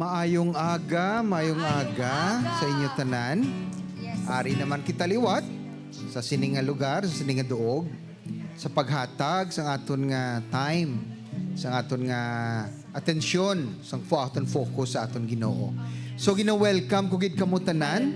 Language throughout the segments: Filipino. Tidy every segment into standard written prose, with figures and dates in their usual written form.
Maayong aga sa inyo tanan. Ari naman kita liwat sa sining nga lugar, sa sining nga duog, sa paghatag sa aton nga time, sa aton nga atensyon, sa aton focus sa aton Ginoo. So gina-welcome ko gid kamo tanan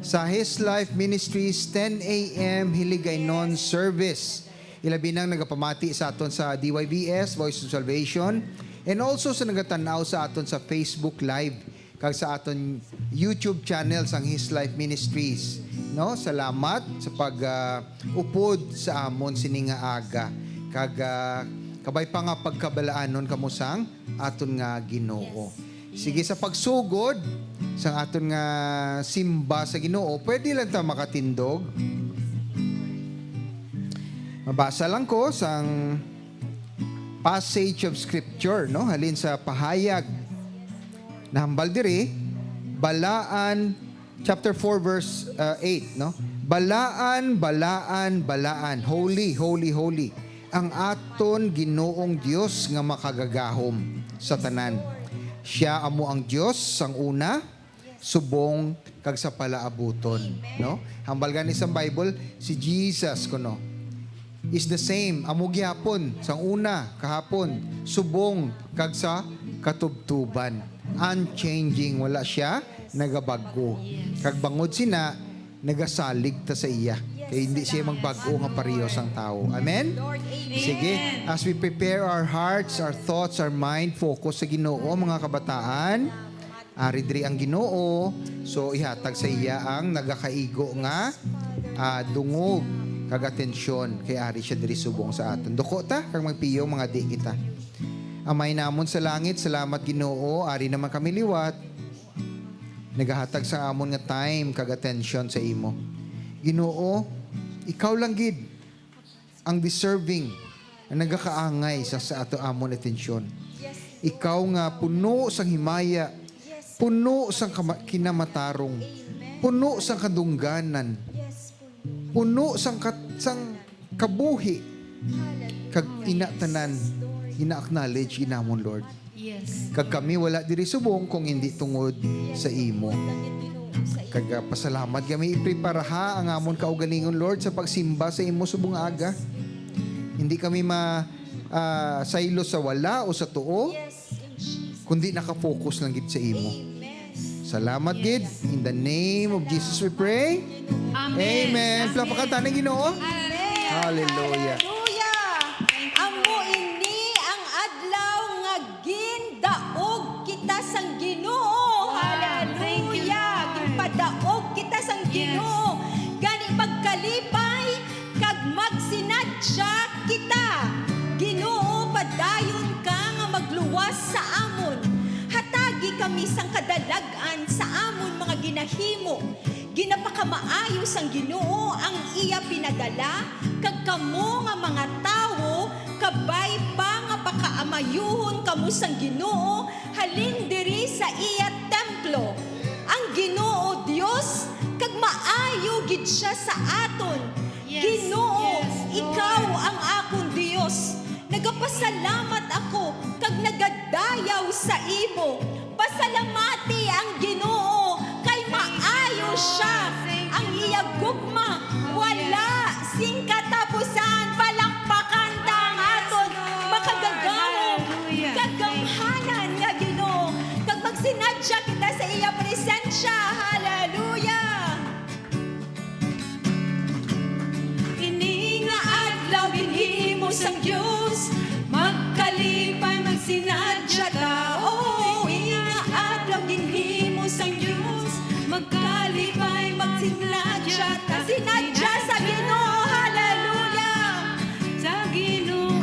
sa His Life Ministries 10 a.m. Hiligaynon service. Ilabi nang nagapamati sa aton sa DYBS, Voice of Salvation, and also sa nagatanaw sa aton sa Facebook Live kag sa aton YouTube channel sang His Life Ministries. No, salamat sa upod sa amon sining nga aga. Kag kabay pa nga pagkabalaanon kamo sang aton nga Ginoo. Sige, sa pagsugod sang aton nga simba sa Ginoo, pwede lang ta makatindog. Mabasa lang ko sang passage of scripture, no? Halin sa pahayag na hambal diri, Balaan chapter 4 verse 8, no? Balaan, balaan, balaan, holy, holy, holy ang aton Ginoong Dios nga makagagahom sa tanan. Siya amo ang Dios sang una, subong kag sa palaabuton, no? Hambal gani sa Bible si Jesus kuno is the same, amo gyapon sang una, kahapon, subong kag sa katubtuban. Unchanging, wala siya nagabago. Kag bangod sina nagasalig ta sa iya. Kaya hindi siya magbago nga pareho sang tao. Amen? Sige, as we prepare our hearts, our thoughts, our mind, focus sa Ginoo, mga kabataan, ari diri ang Ginoo, so ihatag sa iya ang nagakaigo nga dungog kag atensyon kay ari siya diri subong sa aton. Duko ta kag magpiyo mga di kita. Amay namon sa langit, salamat Ginoo, ari naman kami liwat. Nagahatag sa amon nga time kag atensyon sa imo. Ginoo, ikaw lang gid ang deserving ang nagakaangay sa ato amon atensyon. Ikaw nga puno sang himaya, puno sang kinamatarong, puno sang kadungganan, puno sang kabuhi kag inatanan ina-acknowledge inamon Lord. Yes. Kag kami wala diri subong kung hindi tungod sa imo. Kag pasalamat kami ipreparaha ang amon kaugalingon Lord sa pagsimba sa imo subong aga. Hindi kami saylo sa wala o sa tuo, kundi nakafocus lang gid sa imo. Salamat gid. In the name of Jesus we pray. Amen. Amen. Plapakanta ng Ginoo. Hallelujah. Amo ini ang adlaw nga gindaog kita sang Ginoo. Hallelujah. Ginpadaog kita sang Ginoo. Gani pagkalipay kag magsinadya kita. Ginoo, padayon ka nga magluwas sa amon. Hatagi kami sang kadalagan sa amon mga ginahimo. Ginapakamaayo sang Ginoo ang iya pinadala, kag kamo nga mga tawo kabay pa nga pakaamayuhon kamo sang Ginoo halin diri sa iya templo. Ang Ginoo Dios kag maayo gid siya sa aton. Ginoo, ikaw ang akong Dios. Nagapasalamat ako kag nagadayaw sa imo. Pasalamati ang Ginoo kay maayo siya. Ang iya gugma wala sing katapusan. Palakpakan ta ang aton makagagahom kagamhanan nga Ginoo. Kag magsinadya kita sa iya presensya. Hallelujah. Ini nga adlaw ginhimo sang Dios, magkalipay magsinadya ta. Oh, ini nga adlaw ginhimo sang Dios, magkalipay magsinadya ta. Sinadya sa Ginoo. Hallelujah. Sa Ginoo.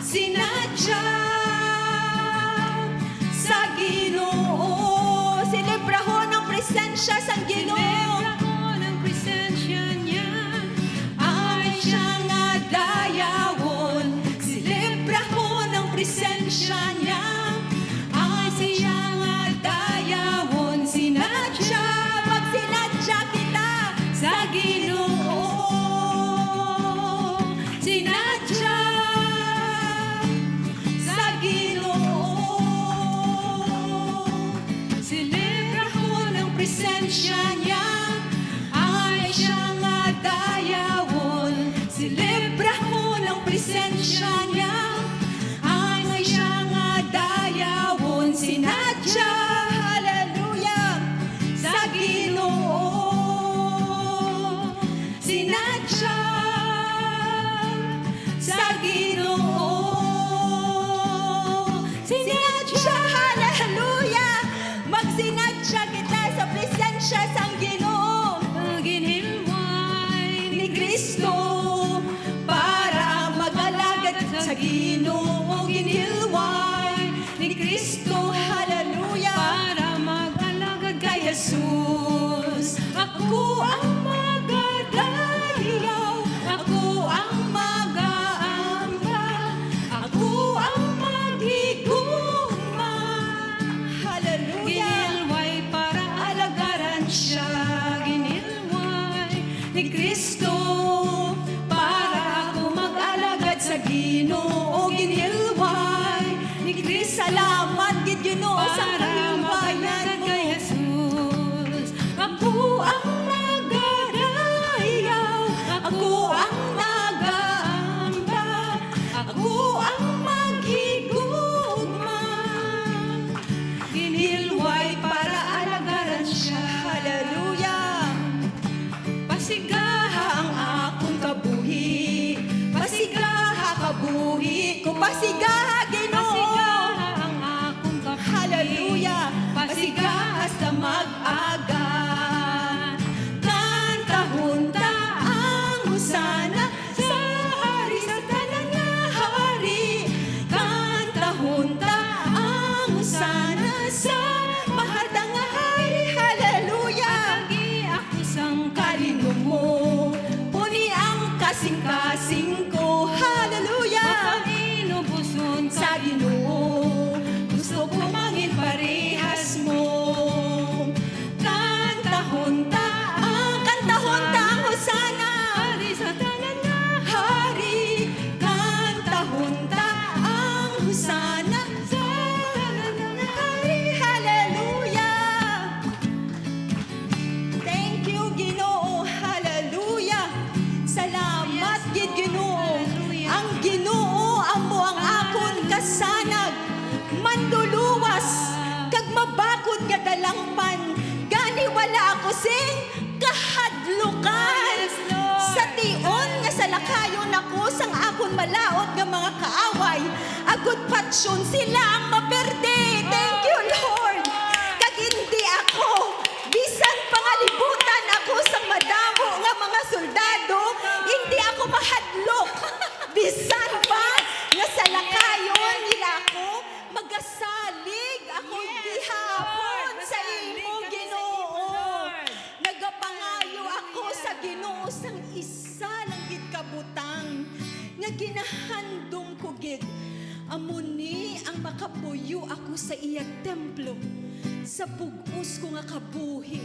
Sinadya sa Ginoo. Selebrahon ang presensya sa Ginoo. Presensya niya ay siya nga dayawon. Sinadya, pag sinadya kita sa Ginoo. Sinadya sa Ginoo. presensya niya ay siyang dayawon. Selebrahon ang presensya niya ay siyang dayawon. Sinadya, hallelujah, sa Ginoo. Sinadya sa Ginoo. Sinadya, hallelujah, magsinadya kita sa presensya sa Ginoo. Ginhilway ni Kristo para mag-alagad sa Ginoo. Ginhilway ni Kristo, hallelujah, para mag-alagad kay Jesus. Ako ang magadayaw, ako ang mag-aamba, ako ang maghigugma. Hallelujah. Ginilway para alagaran siya. Ginilway ni Kristo para ako mag-alagad sa Ginoo. Ginilway ni Kristo. Salamat gid Ginoo sa kahilwayan mo. Jesus, ako ang nagadayaw, ako ang nag-aamba, ako ang maghigugma. Ginilway para alagaran siya. Hallelujah. Pasigaha ang akong kabuhi, pasigaha kabuhi ko, pasigaha Ginoo. Pasigaha ang akong kabuhi, hallelujah, pasigaha sa mag-aga. Kantahon ta ang husana sa hari, sa tanan nga hari. Kantahon ta ang husana sa mahal nga hari, hallelujah. Agi ako sang kalino mo, puni ang kasing-kasing ko, hallelujah. Inubuson sa Ginoo, gusto ko mangin parehas mo. Kantahon ta ang husana hari, sa tanan nga hari. Kantahon ta ang husana sa tanan nga hari, hallelujah. Thank you Ginoo, hallelujah. Salamat gid Ginoo. Ang Ginoo amo ang akon kasanag, manduluwas kag mabakod nga dalangpan. Gani wala ako sing kahadlukan. Sa tion nga salakayon ako sang akon malaot nga mga kaaway, agud patsyon sila ang maperde. Thank you Lord. Kag hindi ako bisan pangalibutan ako sang madamo nga mga soldado, hindi ako mahadlok. Bisan pa nga salakayon nila ako, magasalig ako gihapon sa imo Ginoo. Nagapangayo ako sa Ginoo sang isa lang gid kabutang nga ginahandom ko gid. Amuni ang makapuyo ako sa iya templo, sa bug-os ko nga kabuhi.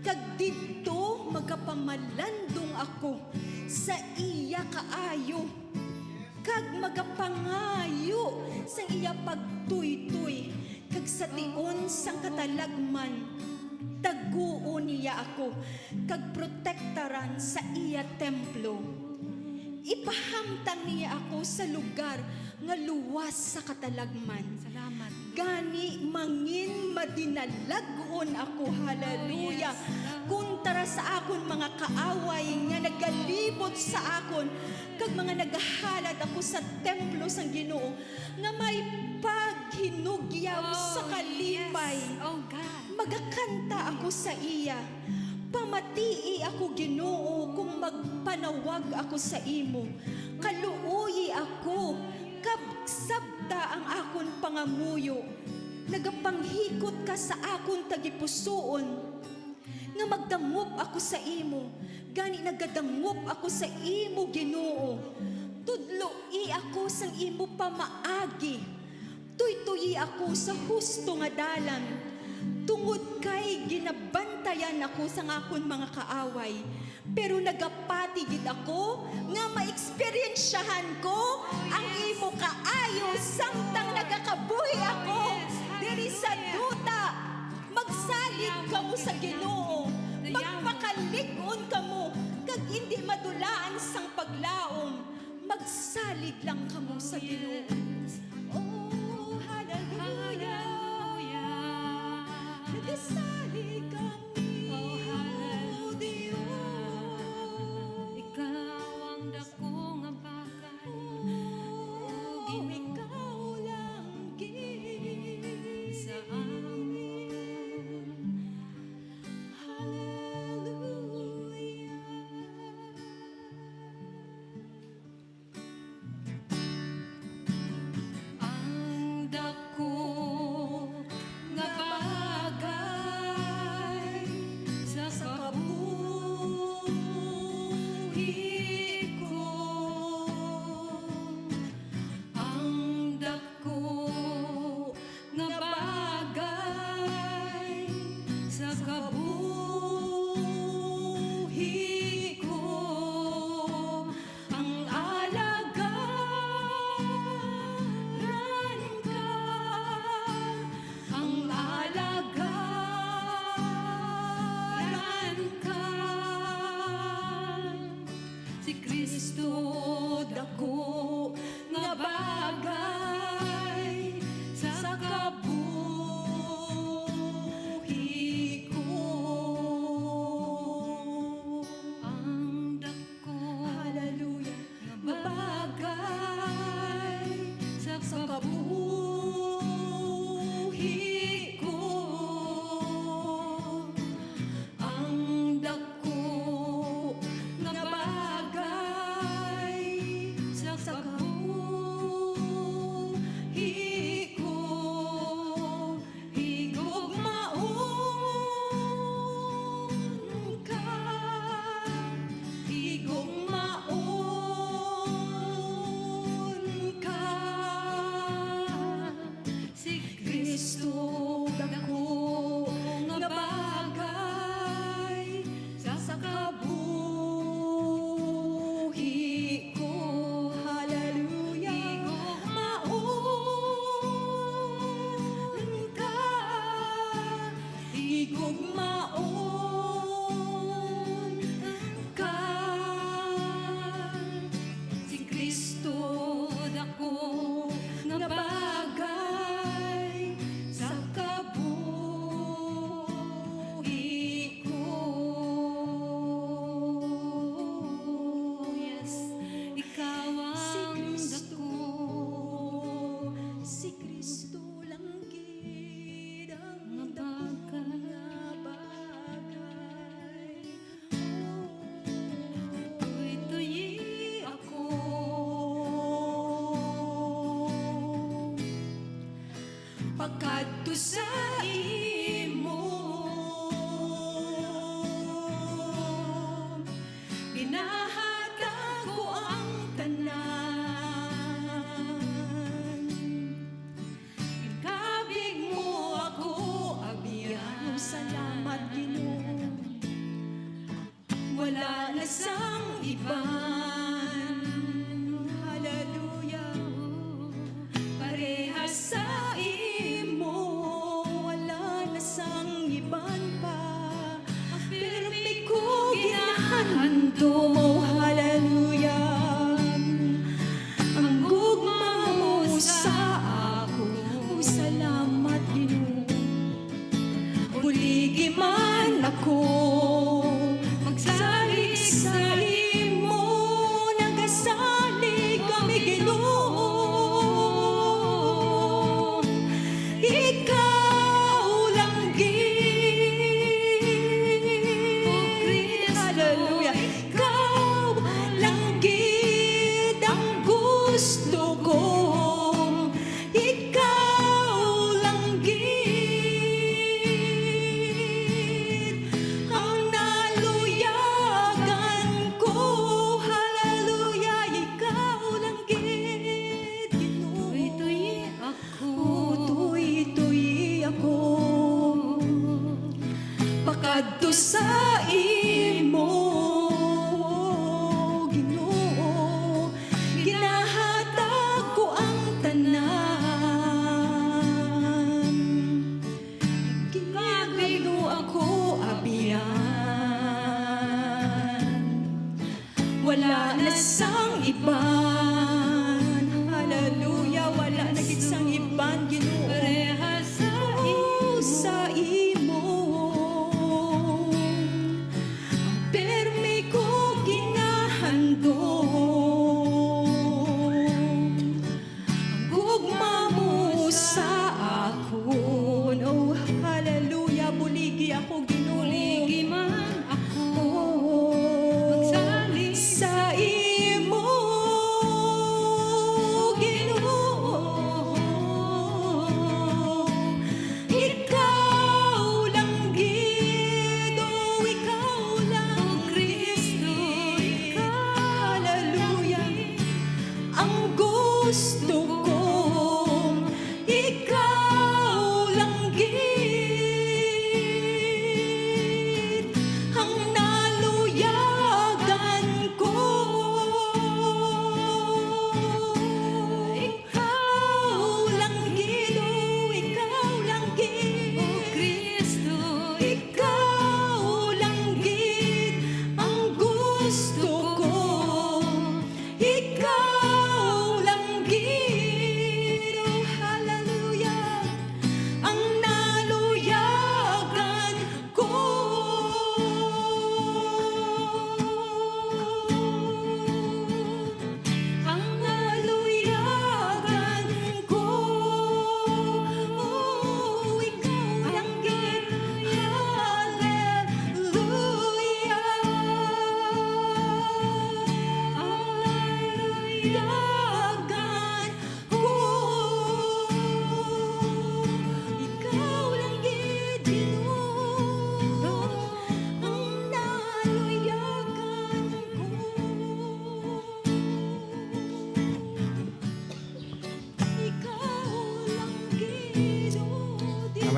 Kag didto magapamalandong ako sa iya kaayo, kag magapangayo sa iya pagtuytoy. Kag sa tion sang katalagman, taguon niya ako, kag protektaran sa iya templo. Ipahamtang niya ako sa lugar nga luwas sa katalagman. Salamat. Gani mangin madinalagon ako, hallelujah. Kontra sa akon mga kaaway nga nagalibot sa akon, kag mga nagahalad ako sa templo sang Ginoo nga may paghinugyaw sa kalipay. Oh God. Magakanta ako sa iya. Pamatii ako Ginoo kung magpanawag ako sa imo. Kaluoyi ako, kabsabta ang akon pangamuyo. Nagapanghikot ka sa akon tagipusoon. Nga magdangop ako sa imo. Gani nagadangop ako sa imo Ginoo. Tudloi ako sang imo pamaagi. Tuytoyi ako sa husto nga dalan. Tungod kay ginabantayan ako sa akon mga kaaway. Pero nagapatigid ako nga ma-experiensyahan ko ang imo kaayo samtang nagakabuhi ako diri sa duta. magsalig ka mo sa Ginoo, magpakalig-on ka mo, kag hindi madulaan sang paglaom, magsalig lang ka mo sa Ginoo. Oh, hallelujah. Nagasalig kami, oh Diyos. Ikaw ang dakong abakan. Oh, ikaw lang gid Sa amin. Hallelujah. Ang dako nga bagay sa kabuhi ko. Ang dako nga bagay sa kabuhi ko. Ang alagaran ka, ang alagaran ka. Si Kristo dako nga bagay sa kabuhi ko. Ang dako Hallelujah. nga bagay sa kabuhi ko. Ang dako nga bagay sa kabuhi ko. Higugmaon ka, higugmaon ka. Si Kristo dako nga bagay sa kabuhi ko. Hallelujah. Higugmaon ka, higugmaon ka. Si Kristo dako nga bagay sa kabuhi ko. Yes, ikaw ang dako. Si Kristo lang gid ang Nga bagay. nga bagay. Tuy-tuyi ako. Pagkadto sa imo, ginahatag ko ang tanan. Ikabig mo ako, abiyan. Salamat, Ginoo. Wala na sang iban. Hallelujah. Parehas sa imo, wala na sang iban pa. Pirmi ko ginahanto mo, hallelujah. Ang gugma mo sa ako, salamat Ginoo. Buligi man ako, magsalig sa imo, nagasalig kami Ginoo. Ikaw lang gid. O Kristo. Hallelujah. Ikaw lang gid ang gusto ko. Ikaw lang gid ang naluyagan ko. Hallelujah. Ikaw lang gid, Ginoo. Tuy-tuyi ako. Tuy-tuy ako. Pakadto sa imo, Ginoo, ginahatag ko ang tanan.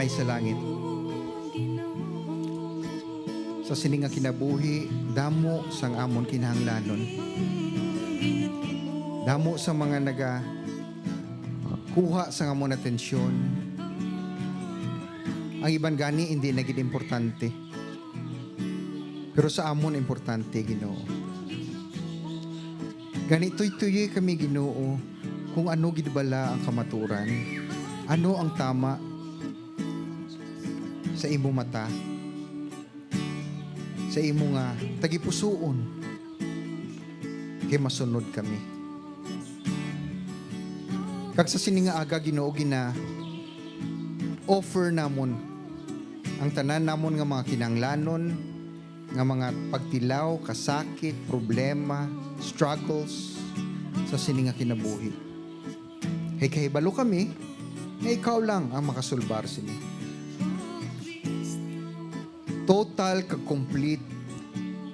ay sa langit. Sa sining nga kinabuhi, damo sang amon kinahanglanon. Damo sa mga kuha sa amon atensyon. Ang iban gani hindi naging importante. Pero sa amon importante, Ginoo. Ganito'y tuyoy kami, Ginoo, kung ano gidbala ang kamaturan, ano ang tama sa imo mata, sa imo nga tagipusoon, kay masunod kami. Kag sa sininga aga, Ginoo, offer namon ang tanan namon nga mga kinanglanon, nga mga pagtilaw, kasakit, problema, struggles sa sininga kinabuhi. Hey, kahibalo kami, na ikaw lang ang makasulbar sini. Total kag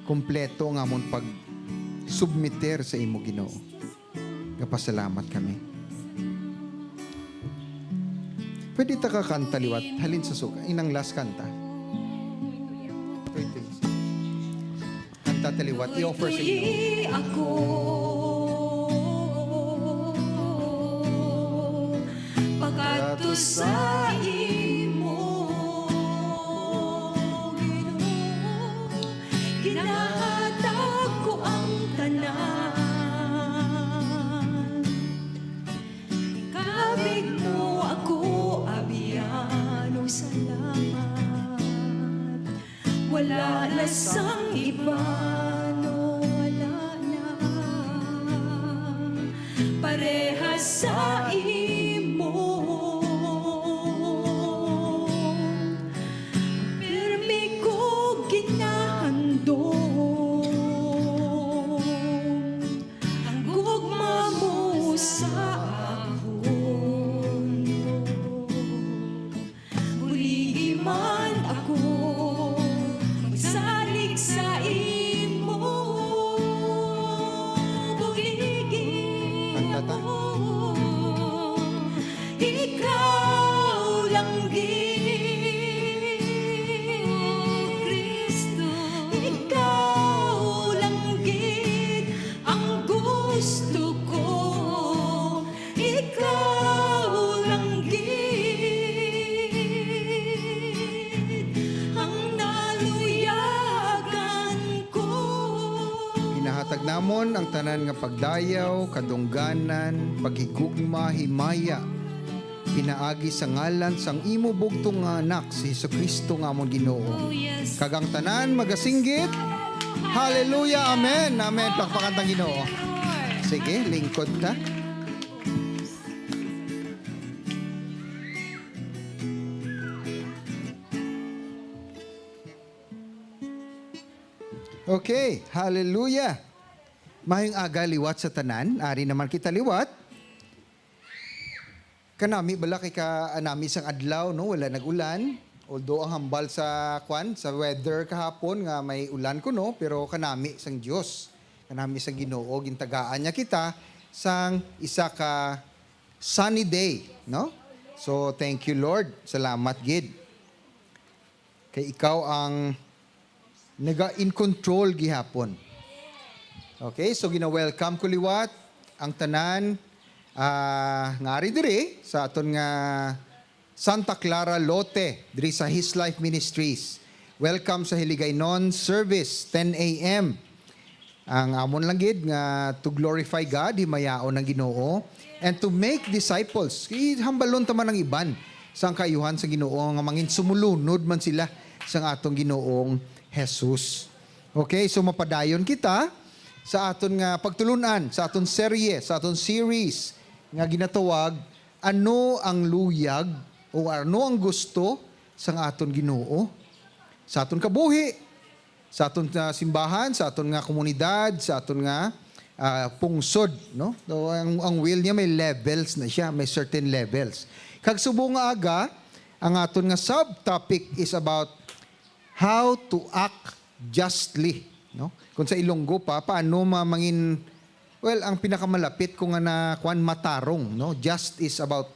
kompleto nga amon pag submiter sa imo, Ginoo. Kapasalamat kami. Pwede ta ka kanta liwat halin sa suka. Inang last kanta. Kanta taliwat i-offer sa inyo. Tuyi ako pagkadto sa imo, Ginoo, ginahatag ko ang tanan. Kabig mo ako, abiyano, salamat. Wala na sang iba, no, wala na. Parehas sa imo. Pirmi ko ginahandong ang gugma mo sa akon. Muli man ako magsalig sa imo, buligin Kanta ta. mo. Ikaw lang gid, Kristo. Ikaw lang gid ang gusto ko. Ikaw lang gid ang naluyagan ko. Inahatag namon ang tanan nga pagdayaw, kadungganan, paghigugma, himaya, pinaagi sa ngalan sang imo bugtong nga anak si Jesucristo nga amon Ginoo. Oh, yes. Kagang tanan magasinggit. Hallelujah. Amen. Amen. Pakpakan tang Ginoo. Sige, lingkod ta. Okay, hallelujah. Mahing aga liwat sa tanan, ari naman kita liwat. Kanami bala kay ka anami sang adlaw no, wala nagulan. Although ang hambal sa sa weather kahapon nga may ulan kuno, pero kanami sang Dios. Kanami sang Ginoo gintagaan niya kita sang isa ka sunny day, no? So thank you Lord. Salamat gid. Kay ikaw ang in control gihapon. Okay, so gina-welcome ko liwat ang tanan nga ari diri sa aton nga Santa Clara Lote diri sa His Life Ministries. Welcome sa Hiligaynon service 10 a.m. Ang amon lang gid nga to glorify God, himayaon ng Ginoo and to make disciples. Hambalon ta man ang iban sang kayuhan sa Ginoo nga mangin sumulunod man sila sang atong Ginoong Jesus. Okay, so mapadayon kita sa aton nga pagtulunan, sa aton serye, sa aton series nga ginatawag ano ang luyag o ano ang gusto sang aton Ginoo sa aton kabuhi, sa aton simbahan, sa aton nga komunidad, sa aton nga pungsod, no? So, ang will niya may levels na siya, may certain levels. Kag subo nga aga, ang aton nga subtopic is about how to act justly, no? Kung sa Ilonggo pa, paano mamangin, well, ang pinakamalapit kung nga na matarong, no? Just is about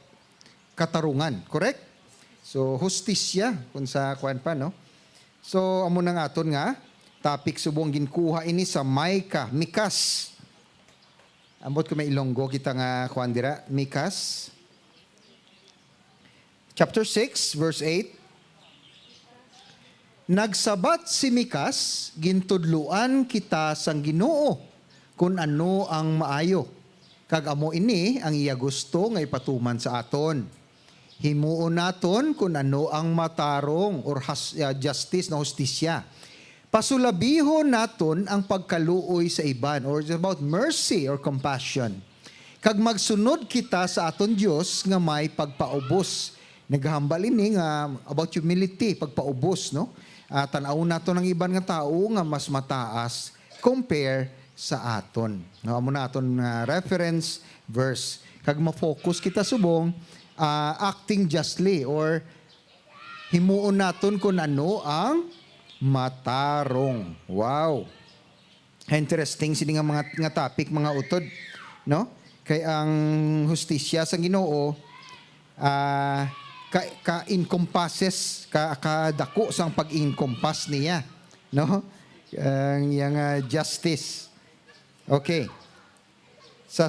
katarungan, correct? So hustisya kung sa kuan pa no. So amo nang aton nga topic subong ginkuha ini sa Mikas. Ambot ko may Ilonggo kita nga kuan dira, Mikas. Chapter 6 verse 8. Nagsabat si Mikas, gintudluan kita sang Ginoo kung ano ang maayo. Kag amo ini ang iya gusto nga ipatuman sa aton. Himuon naton kung ano ang matarong or justice na hustisya. Pasulabihon naton ang pagkaluoy sa iban, or it's about mercy or compassion. Kag magsunod kita sa aton Dios nga may pagpaubos. Naghambal ini nga about humility, pagpaubos, no? Tanaw nato ng iban nga tao nga mas mataas compare sa aton. No, amo na aton reference verse. Kag ma-focus kita subong acting justly or himuon naton kung ano ang matarong. Wow. Interesting sini nga mga topic mga utod, no? Kay ang hustisya sa Ginoo ka-encompasses, kadako sang pag-encompass niya, no? Ang yang justice. Okay. Sa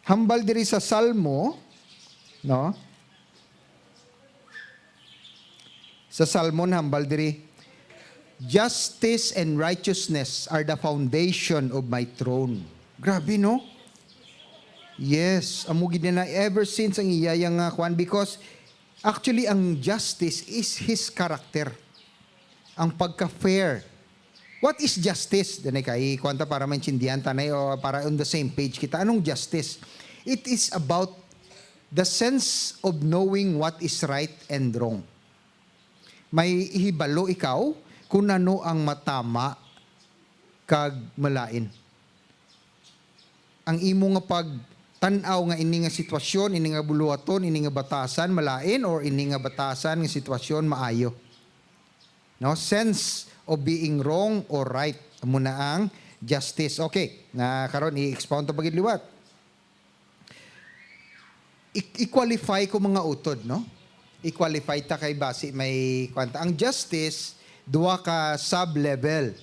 hambal diri sa Salmo, no? Sa Salmo hambal diri, justice and righteousness are the foundation of my throne. Grabe, no? Yes, amo gid na ever since ang iyayang kwan, because actually ang justice is his character. Ang pagka-fair. What is justice? Danay kay kwanta para maintindihan tanay o para on the same page kita. Anong justice? It is about the sense of knowing what is right and wrong. May ihibalo ikaw kung ano ang matama kag malain. Ang imo nga pagtanaw nga ini nga sitwasyon, ini nga buluhaton, ini nga batasan malain, or ini nga batasan nga sitwasyon maayo. No, sense of being wrong or right amo na ang justice. Okay, na karon i-expound to bagid liwat. I-qualify ko mga utod, no? I-qualify ta kay base may kwanta. Ang justice duwa ka sub-level.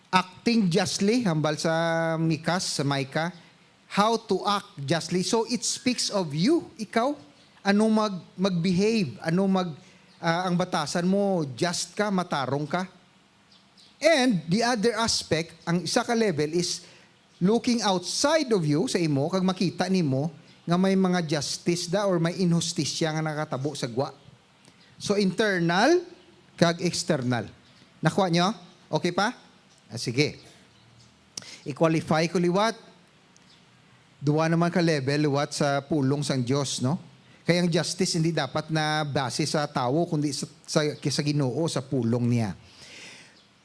Acting justly hambal sa Mikas, sa Micah. How to act justly. So it speaks of you, ikaw. Ano mag-behave, ano ang batasan mo, just ka, matarong ka. And the other aspect, ang isa ka level is looking outside of you sa imo, kag makita nimo nga may mga justice da or may inhustisya nga nakatabo sa gwa. So internal kag external. Nakuha nyo? Okay pa? Sige. I-qualify ko liwat. Duwa naman ka level liwat sa pulong sang Diyos, no? Kaya ang justice hindi dapat na base sa tao, kundi sa Ginoo, sa pulong niya.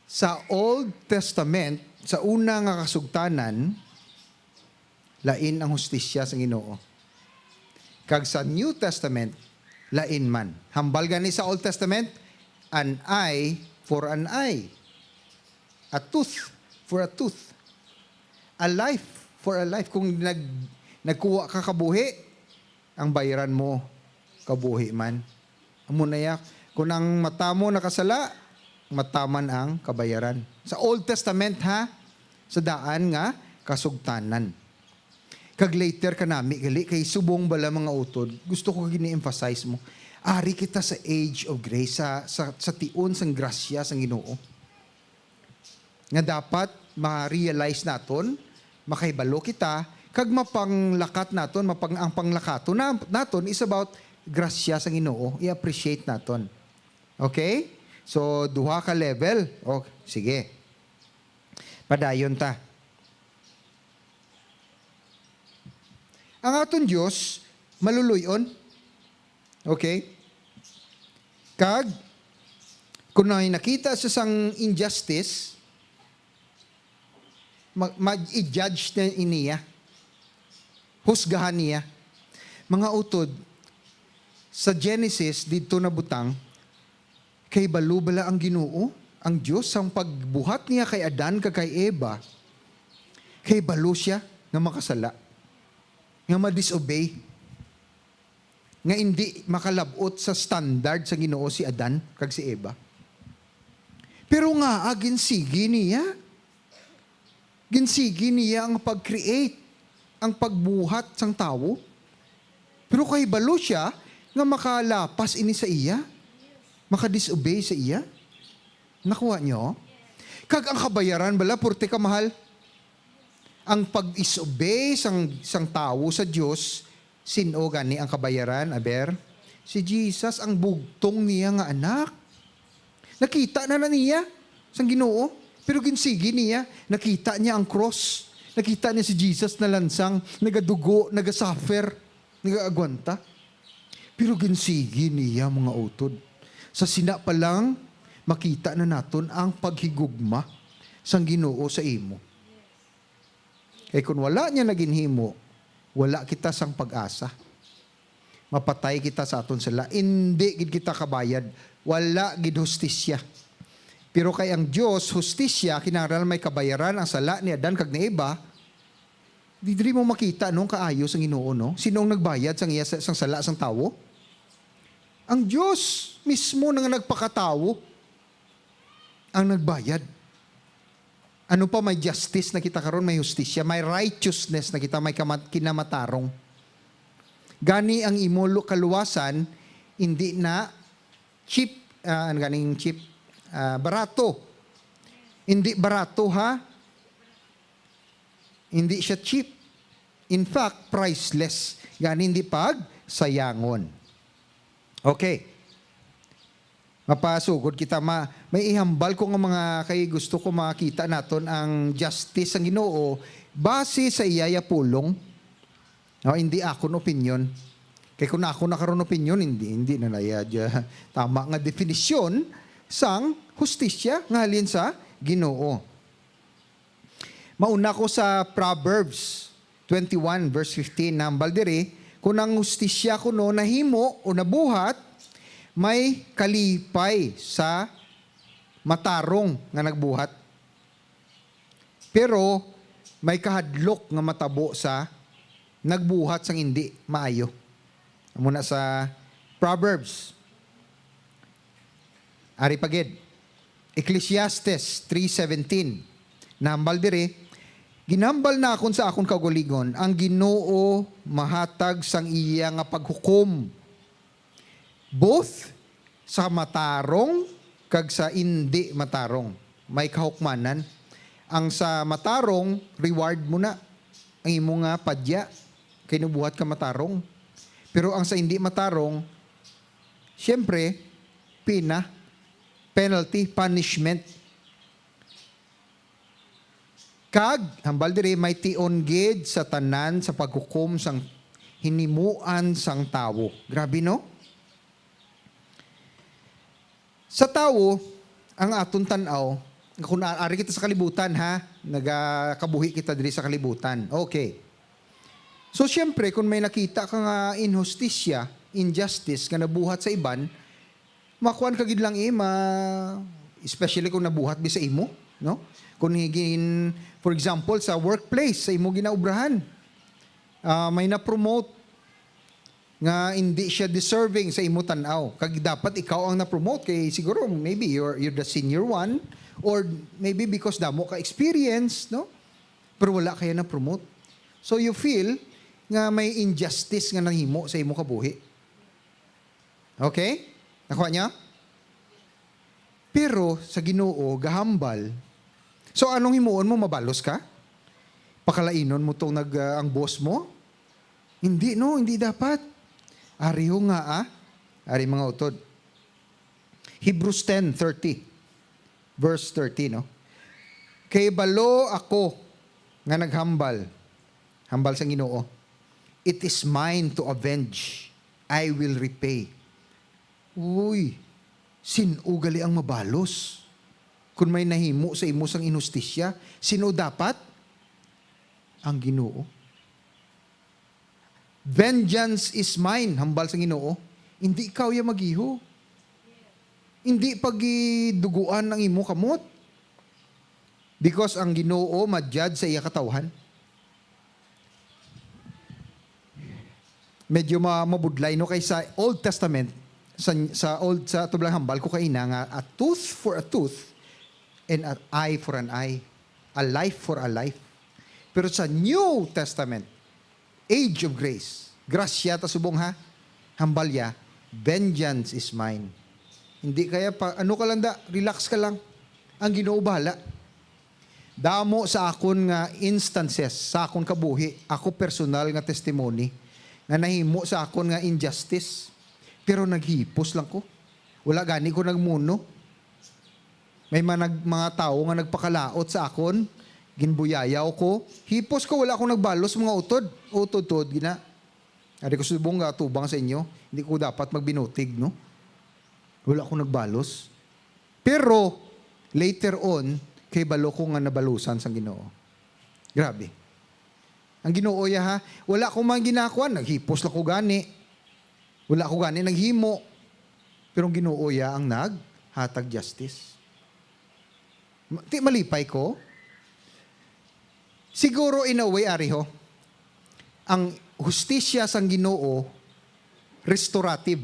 Sa Old Testament, sa una nga kasugtanan, lain ang hustisya sa Ginoo. Kag sa New Testament, lain man. Hambal gani sa Old Testament, an eye for an eye. A tooth for a tooth. A life for a life. Kung nagkuha ka kabuhi, ang bayaran mo kabuhi man. Amo na yak. Kung ang mata mo nakasala, mataman ang kabayaran. Sa Old Testament ha, sa daan nga kasugtanan. Kag later ka nami, gali, kay subong bala mga utod, gusto ko gini-emphasize mo, ari kita sa age of grace, sa tiun, sang grasya, sang Ginoo. Nga dapat ma-realize naton, makaibalo kita, kag mapanglakat naton, ang panglakato naton is about grasya sang Ginoo, i-appreciate naton. Okay? So, duha ka level. O, sige. Padayon ta. Ang aton Diyos, maluluyon. Okay? Kag, kung nakita sa sang injustice, mag-i-judge na iniya. Husgahan niya. Mga utod, sa Genesis, dito na butang, kay balubala ang Ginoo, ang Diyos, ang pagbuhat niya kay Adan kag kay Eva, kay balo siya nga makasala. nga ma-disobey. Nga hindi makalabot sa standard sa Ginoo si Adan kag si Eva. Pero nga, ginsigi niya. Ginsigi niya ang pag-create, ang pagbuhat sang tao. Pero kay balo siya nga makalapas ini sa iya. Makadisobey sa iya. Nakuha niyo? Kag ang kabayaran bala, purte ka mahal. Ang pag-disobey sang tao sa Diyos, sino gani ang kabayaran, aber? Si Jesus, ang bugtong niya nga anak. Nakita na niya sang Ginoo, pero ginsigi niya, nakita niya ang cross. Nakita niya si Jesus na lansang, nagadugo, nagasuffer, nagaagwanta. Pero ginsigi niya mga utod. Sa sina pa lang, makita na naton ang paghigugma sang Ginoo sa imo. Kaya kung wala niya naginhimo, wala kita sang pag-asa. Mapatay kita sa aton sala. Hindi gid kita kabayad. Wala gid hustisya. Pero kay ang Dios hustisya, kinahanglan may kabayaran ang sala ni Adan kag ni Eva. Di diri mo makita nung kaayo sang Ginoo, no? Sino ang nagbayad sang iya sang sala sang tawo? Ang Diyos mismo nang nagpakatawo ang nagbayad. Ano pa, may justice na kita karon, may hustisya, may righteousness na kita, may kinamatarong. Gani ang imo kaluwasan, hindi na cheap, ganing cheap, barato. Hindi barato, ha? Hindi siya cheap. In fact, priceless. Gani hindi sayangon. Okay. Mapasugod kita, may ihambal ko nga mga kay gusto ko makita naton ang justice ang Ginoo base sa iyaya pulong. No, hindi akon opinion. Kay kung ako nakaroon opinion, hindi na naya tama nga definisyon sang hustisya nga halin sa Ginoo. Mauna ko sa Proverbs 21 verse 15 nambal diri, kung ang hustisya ko no nahimo o nabuhat, may kalipay sa matarong nga nagbuhat. Pero may kahadlok nga matabo sa nagbuhat sang hindi maayo. Muna sa Proverbs. Ari pagid. Ecclesiastes 3:17. Nambal dire, ginambal na akon sa akon kaugalingon, ang Ginoo mahatag sang iya nga paghukom. Both sa matarong kag sa hindi matarong. May kahukmanan. Ang sa matarong, reward mo na. Ang imo nga padya, kinubuhat ka matarong. Pero ang sa hindi matarong, siyempre, penalty, punishment. Kag, hambal diri, may tion gid sa tanan sa paghukom sang hinimuan sang tawo. Grabe no? Sa tao, ang aton tanaw, kung ari kita sa kalibutan ha, nagakabuhi kita diri sa kalibutan. Okay. So siyempre, kung may nakita ka nga inhustisya, injustice, nga nabuhat sa iban, makuan ka gid lang especially kung nabuhat bi sa imo, no? Kung higin, for example, sa workplace, sa imo ginaubrahan, may na-promote, nga hindi siya deserving sa imo tanaw. Kag dapat ikaw ang na-promote kay siguro maybe you're the senior one or maybe because damo ka experience, no? Pero wala kaya na-promote. So you feel nga may injustice nga nahimo sa imo kabuhi. Okay? Nakuha niya? Pero sa Ginoo gahambal. So anong himuon mo, mabalos ka? Pakalainon mo tong ang boss mo? Hindi no, hindi dapat. Ari ho nga ari mga utod. Hebrews 10:30 verse 30, no? Kay balo ako nga naghambal. Hambal sa Ginoo. It is mine to avenge. I will repay. Uy, sinugali ang mabalos. Kung may nahimo sa imo sang inustisya, sino dapat? Ang Ginoo. Vengeance is mine, hambal sa Ginoo. Hindi ikaw yung magiho. Hindi pagiduguan ng imo kamot. Because ang Ginoo ma-judge sa iya katawhan. medyo mabudlay no kay sa Old Testament sa tublang hambal ko kaina nga a tooth for a tooth and an eye for an eye, a life for a life. Pero sa New Testament, age of grace, grasya ta subong ha, hambalya, vengeance is mine. Hindi kaya pa, ano ka lang da, relax ka lang. Ang Ginoo bahala. Damo sa akon nga instances, sa akon kabuhi, ako personal nga testimony, nga nahimo sa akon nga injustice. Pero naghipos lang ko. Wala gani ko nagmuno. May mga tao nga nagpakalaot sa akon, ginbuyayaw ko, hipos ko, wala akong nagbalos mga utod. Utod-tod, gina. Ari ko subong nga tubang sa inyo, hindi ko dapat magbinutig, no? Wala akong nagbalos. Pero, later on, kay balo ko nga nabalusan sa Ginoo. Grabe. Ang Ginoo ya ha, wala akong mga ginakuan, naghipos lang ko gani. Wala ako gani, naghimo. Pero ang Ginoo ya ang naghatag justice. Malipay ko. Siguro in a way, Ariho, ang hustisya sang Ginoo, restorative.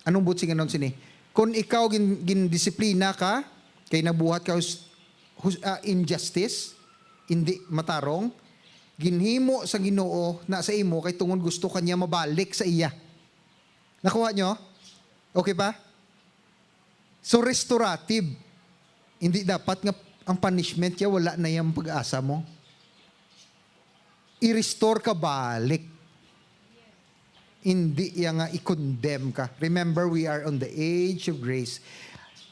Anong butsing ganon sini? Kung ikaw gindisiplina ka, kay nabuhat ka injustice, hindi matarong, ginhimo sa Ginoo na sa imo, kay tungod gusto kanya mabalik sa iya. Nakuha nyo? Okay pa? So restorative. Hindi dapat nga ang punishment niya, wala na yung pag-asa mo. I-restore ka balik. Hindi yang nga i-condemn ka. Remember, we are on the age of grace.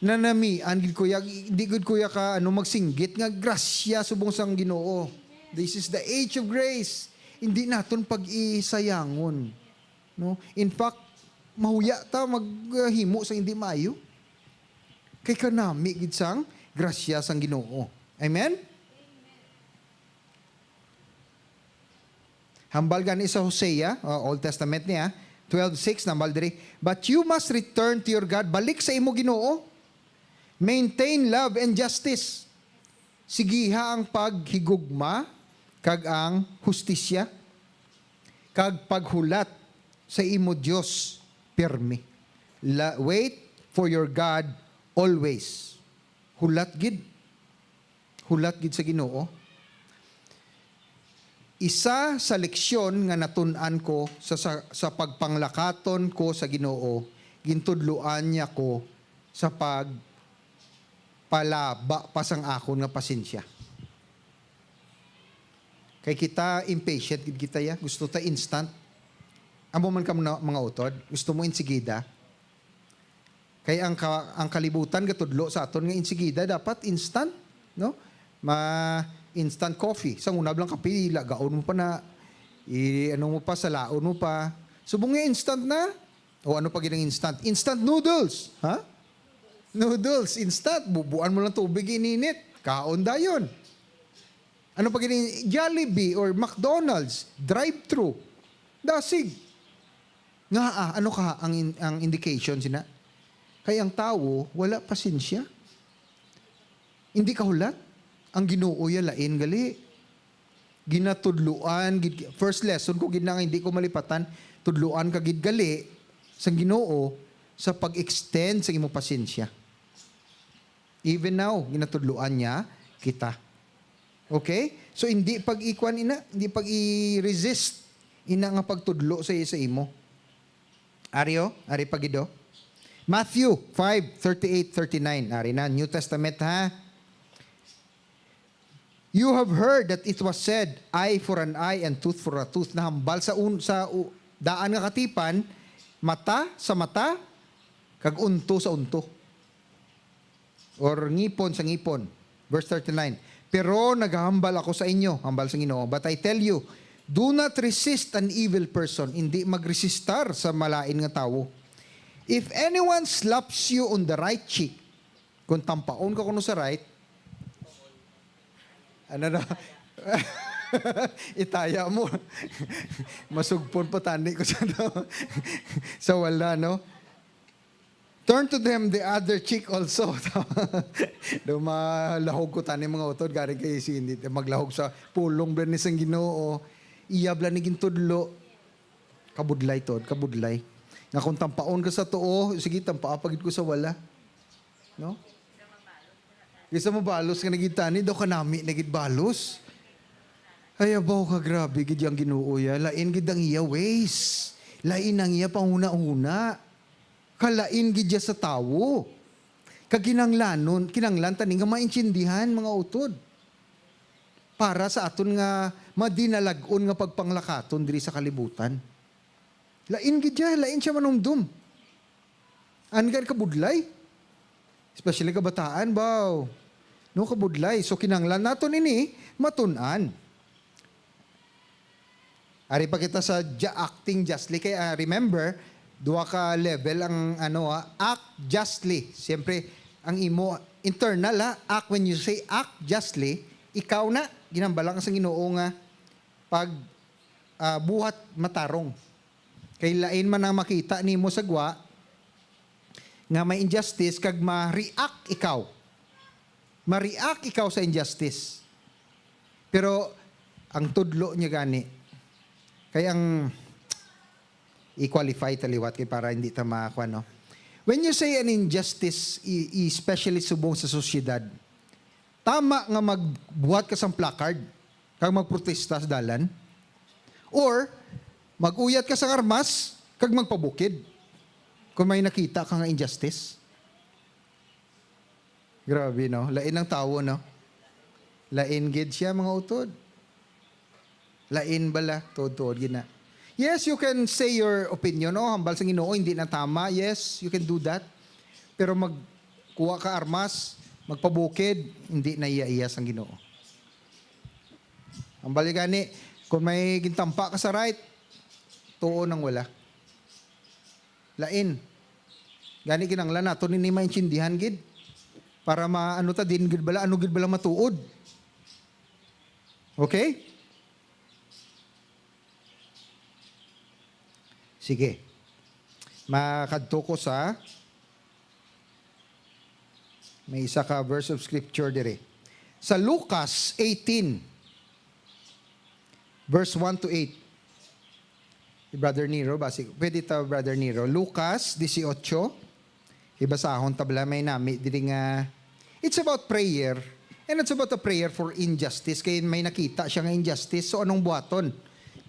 Nanamian, hindi gud kuya ka magsinggit nga grasya subong sang Ginoo. This is the age of grace. Hindi naton pag-isayangon. No? In fact, mahuya ta maghimo sa hindi maayo. Kay kanami gid sang grasya sang Ginoo. Amen? Hambal gani sa Hosea, Old Testament niya, 12:6 nambal diri, but you must return to your God. Balik sa imo Ginoo. Maintain love and justice. Sigiha ang paghigugma kag ang hustisya kag paghulat sa imo Dios pirmi. Wait for your God always. Hulat gid. Hulat gid sa Ginoo. Isa sa leksyon nga natun-an ko sa pagpanglakaton ko sa Ginoo, gintudloan niya ko sa pagpalaba pasang akon nga pasensya. Kay kita impatient gid kita ya, gusto ta instant. Amo man ka mga utod, gusto mo insigida. Kay ang kalibutan gatudlo sa aton nga insigida dapat instant, no? Instant coffee. Sa unab lang kape, gaon mo pa na, ano mo pa, salaon mo pa. Subong nga instant na. O ano pa ginang instant? Instant noodles. Ha? Noodles, instant. Bubuan mo lang tubig, ininit. Kaon dayon. Ano pa ginang Jollibee or McDonald's? Drive-thru. Dasig. Nga ano ka ang indication sina? Kaya ang tao, wala pasensya. Hindi ka hulat. Ang Ginoo ya lain gali. Ginatudluan, first lesson ko gid nga hindi ko malipatan, tudluan ka gid gali sa Ginoo sa pag-extend sa imong pasensya. Even now, ginatudluan niya kita. Okay? So hindi pag-ikwan hindi pag-i-resist ina nga pagtudlo sa imo. Ari pagido. Matthew 5:38-39. Ari na New Testament ha. You have heard that it was said, eye for an eye and tooth for a tooth. Nahambal sa daan nga katipan, mata sa mata, kag unto sa unto. Or ngipon sa ngipon. Verse 39. Pero naghahambal ako sa inyo, hambal sa Ginoo. But I tell you, do not resist an evil person. Hindi magresistar sa malain nga tawo. If anyone slaps you on the right cheek, kung tampaon ka kuno sa right, ano na? Itaya mo. Masugpon pa tani ko sa wala, no? Turn to them the other cheek also. Malahog ko tani mga utod, garing kay hindi maglahog sa pulong blan ni sang Ginoo. Iyabla ni gintudlo. Kabudlay to, kabudlay. Nga kung tampaon ka sa tuo, sige, tampaa pagid ko sa wala. No? Kisa mo balos ka nagitani, daw ka nami nagit balos. Ay, abaw ka, grabe, gid yung Ginoo ya. Lain gid ang iya ways. Lain ang iya panguna-una. Kalain gid ya sa tawo. Kaginanglanon, kinanglan tani nga maintindihan mga utod. Para sa aton nga madinalagon nga pagpanglakaton diri sa kalibutan. Lain gid ya, lain siya manumdum. Angan kabudlay. Especially kabataan, baw. No, kabudlay. So kinanglan naton ini matun-an. Ari pa kita sa acting justly. Kaya remember, duwa ka level ang act justly. Siyempre, ang imo internal act, when you say act justly, ikaw na, ginambalang sa Ginoo nga pag buhat matarong. Kay lain man ang makita nimo sa gwa, nga may injustice, kag ma-react ikaw. Ma-react ikaw sa injustice. Pero, ang tudlo niya gani, kaya ang i-qualify taliwat kay para hindi ta makakuha, no? When you say an injustice, especially subong sa sosyedad, tama nga magbuhat ka sang placard, kag magprotesta sa dalan, or maguyat ka sa armas, kag magpabukid, kung may nakita ka nga injustice. Grabe, no? Lain ang tao, no? Lain gid siya, mga utod. Lain bala, tuod-tuod gina. Yes, you can say your opinion. Oh, hambal sa Ginoo, hindi na tama. Yes, you can do that. Pero magkuha ka armas, magpabukid, hindi na iya-iya sang Ginoo. Hambal gani, kung may gintampa ka sa right, tuo nang wala. Lain. Gani kinanglan nato ni maintindihan gid. Para maano ta din gid bala, ano gid bala matuod. Okay? Sige. Makadto ko sa may isa ka verse of scripture dire. Sa Lucas 18 verse 1 to 8. Brother Nero, basi. Pwede ta, Brother Nero. Lucas 18. Ibasahon tabla may nami diri nga it's about prayer. And it's about a prayer for injustice. Kaya may nakita siya nga injustice. So anong buhaton?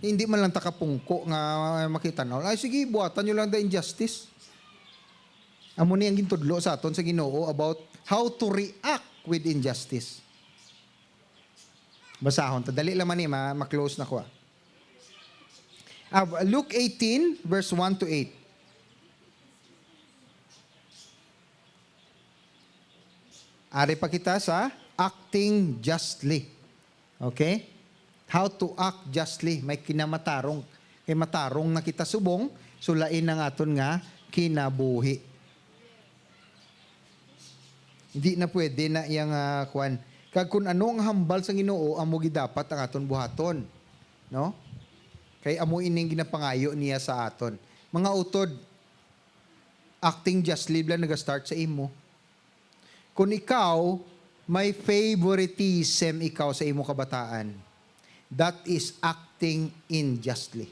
Hindi man lang takapungko nga makita na. Ay sige, buhatan nyo lang the injustice. Amo ni ang gintudlo sa aton sa Ginoo about how to react with injustice. Basahon ta. Dali lang man ni ma-close na ko. Luke 18 verse 1 to 8. Ari pa kita sa acting justly. Okay? How to act justly. May kinamatarong. Kay matarong na kita subong, sulain ang aton nga kinabuhi. Hindi na pwede na iyang kwan. Kag kung ano ang hambal sa Ginoo, amo gidapat ang aton buhaton. No? Kay amo ining ginapangayo niya sa aton. Mga utod, acting justly lang nag-start sa imo. Kung ikaw, may favoritism ikaw sa imo kabataan, that is acting unjustly.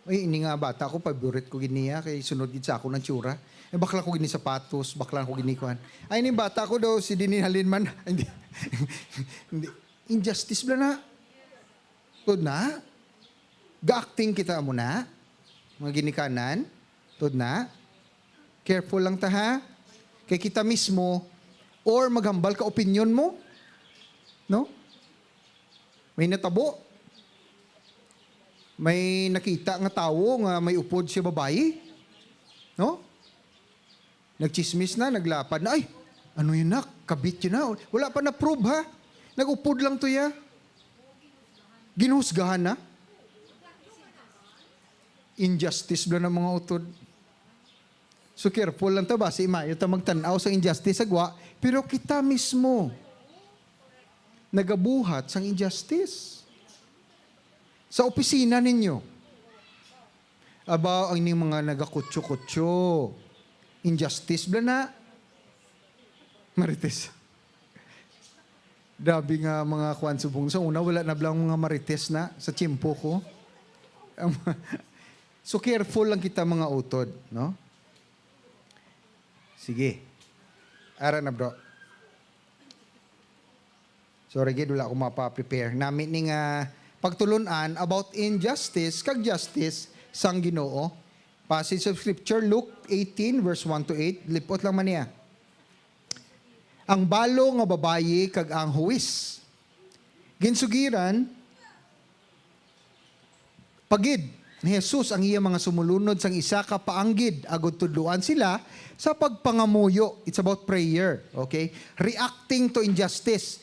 Ay, ini nga bata ko, favorite ko giniya, kay sunod gid sa ako ng tsura. Eh, bakla ko gini sapatos, bakla ko gini kuhan. Ay, ini bata ko daw, si Dini Halinman, hindi, injustice bla na. Tod na. Ga-acting kita mo na. Mga ginikanan. Tod na. Careful lang ta ha. Kay kita mismo, or maghambal ka opinion mo. No? May natabo. May nakita nga tawo nga may upod siya babae. No? Nagchismis na, naglapad na. Ay, ano yun na? Kabit yun na. Wala pa na-prove ha. Nag-upod lang to ya. Ginuhusgahan na. Injustice ba ng mga utod? So careful lang ta ba? Si Imayo ta magtanaw sa injustice sagwa. Pero kita mismo nagabuhat sang injustice. Sa opisina ninyo. Aba, ang inyong mga nagakutso-kutso. Injustice ba na? Marites. Dabi nga mga kwan subong. Sa una, wala na blang mga marites na sa tiyempo ko. So careful lang kita mga utod, no? Sige. Ara na bro. Sorry gid wala ako mapa-prepare. Nami ni nga pagtulunan about injustice kag justice sang Ginoo. Passage of scripture Luke 18 verse 1 to 8. Lipot lang man niya. Ang balo nga babayi kag ang huwis. Ginsugiran pagid ni Jesus ang iya mga sumulunod sang isa ka paanggid agud tudluan sila sa pagpangamuyo. It's about prayer, okay? Reacting to injustice.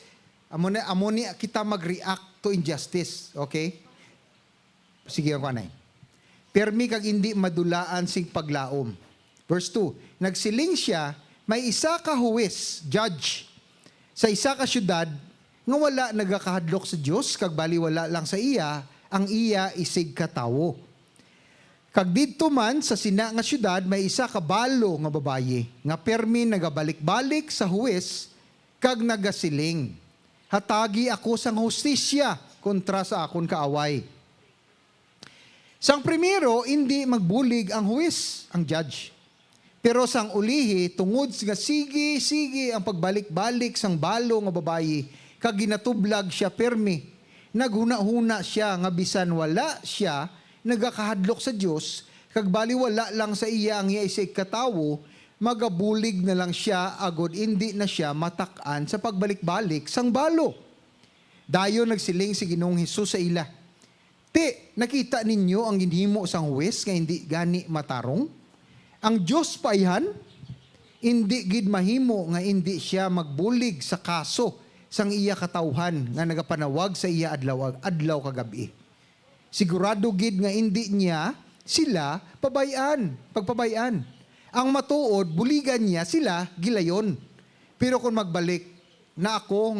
Amo ni kita mag-react to injustice, okay? Sige ako anay. Permi kag hindi madulaan sing paglaom. Verse 2, nagsiling siya, may isa ka huwis, judge, sa isa ka syudad nga wala nagakahadlok sa Dios kag bali wala lang sa iya, ang iya isig ka tawo. Kag didto man sa sina nga syudad may isa ka balo nga babayi nga permi nagabalik-balik sa huwes kag nagasiling. Hatagi ako sang hustisya kontra sa akon kaaway. Sang primero hindi magbulig ang huwes, ang judge. Pero sang ulihi tungod nga sige ang pagbalik-balik sang balo nga babayi kag ginatublag siya permi. Naghuna-huna siya nga bisan wala siya nagakahadlok sa Dios kag bali wala lang sa iya ang iya isig katawo, magabulig na lang siya agod hindi na siya matak-an sa pagbalik-balik sang balo. Dayon nagsiling si Ginoong Hesus sa ila, "Ti, nakita ninyo ang ginhimo sang huwes nga hindi gani matarong? Ang Dios paihan hindi gid mahimo nga hindi siya magbulig sa kaso sang iya katawhan nga nagapanawag sa iya adlaw kagabi. Sigurado gid nga hindi niya sila pagpabayaan. Ang matuod buligan niya sila gilayon. Pero kung magbalik na ako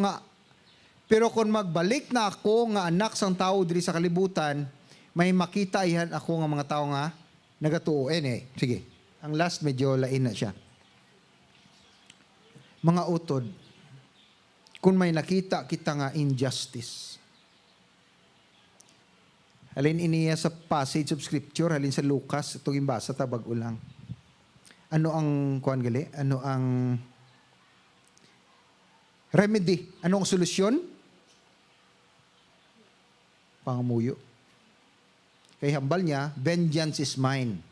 nga anak sang tao diri sa kalibutan, may makita ihan ako nga mga tao nga nagatuo." Sige. Ang last medyo lain na siya. Mga utod, kung may nakita kita nga injustice, halin iniya sa passage of scripture, halin sa Lucas, itong imbasa tabag ulang. Ano ang kuan gali? Ano ang remedy? Ano ang solusyon? Pangamuyo. Kay hambal niya, vengeance is mine.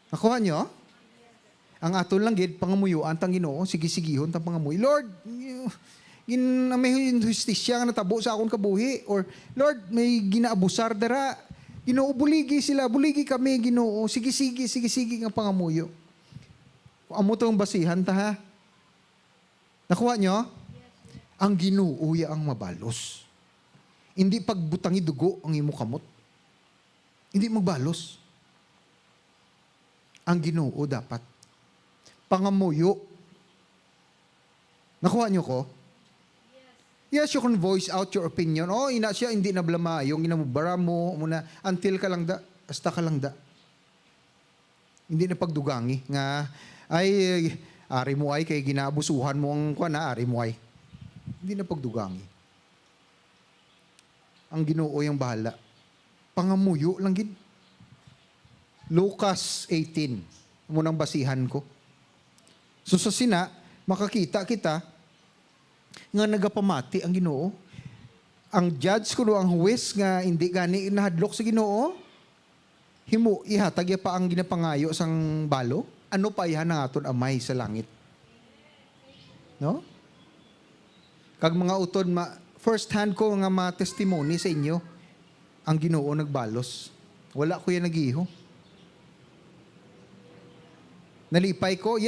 Nakuha niyo? Ang aton lang gid pangamuyuan tang Ginoo, sige-sigihon tang pangamuyo. Lord, may justisya nga natabo sa akon kabuhi, or Lord, may ginaabusar dara. Ginoo, buligi sila, buligi kami, Ginoo. Sige nga pangamuyo. Amo tong basihan ta ha. Nakuha niyo? Ang Ginoo ya ang mabalos. Hindi pagbutangi dugo ang imo kamot. Hindi magbalos. Ang Ginoo dapat pangamuyo. Nakuha niyo ko? Yes, you can voice out your opinion. Oh, ina siya, hindi na blama. Yung inamubara mo muna, until ka lang da, hasta ka lang da. Hindi na pagdugangi. Nga, ay, ari mo ay, kay ginaabusuhan mo ang kuha na, ari mo ay. Hindi na pagdugangi. Ang Ginoo yung bahala. Pangamuyo lang gid. Lucas 18. Munang basihan ko. So sa sina, makakita kita nga nagapamati ang Ginoo. Ang judge kuno ang huwes nga hindi gani nahadlok sa Ginoo, himo ihatag ya pa ang ginapangayo sang balo. Ano pa ihan ang aton amay sa langit? No? Kag mga utod first hand ko nga testimony sa inyo, ang Ginoo nagbalos. Wala ko yan nagiho. Nalipay ko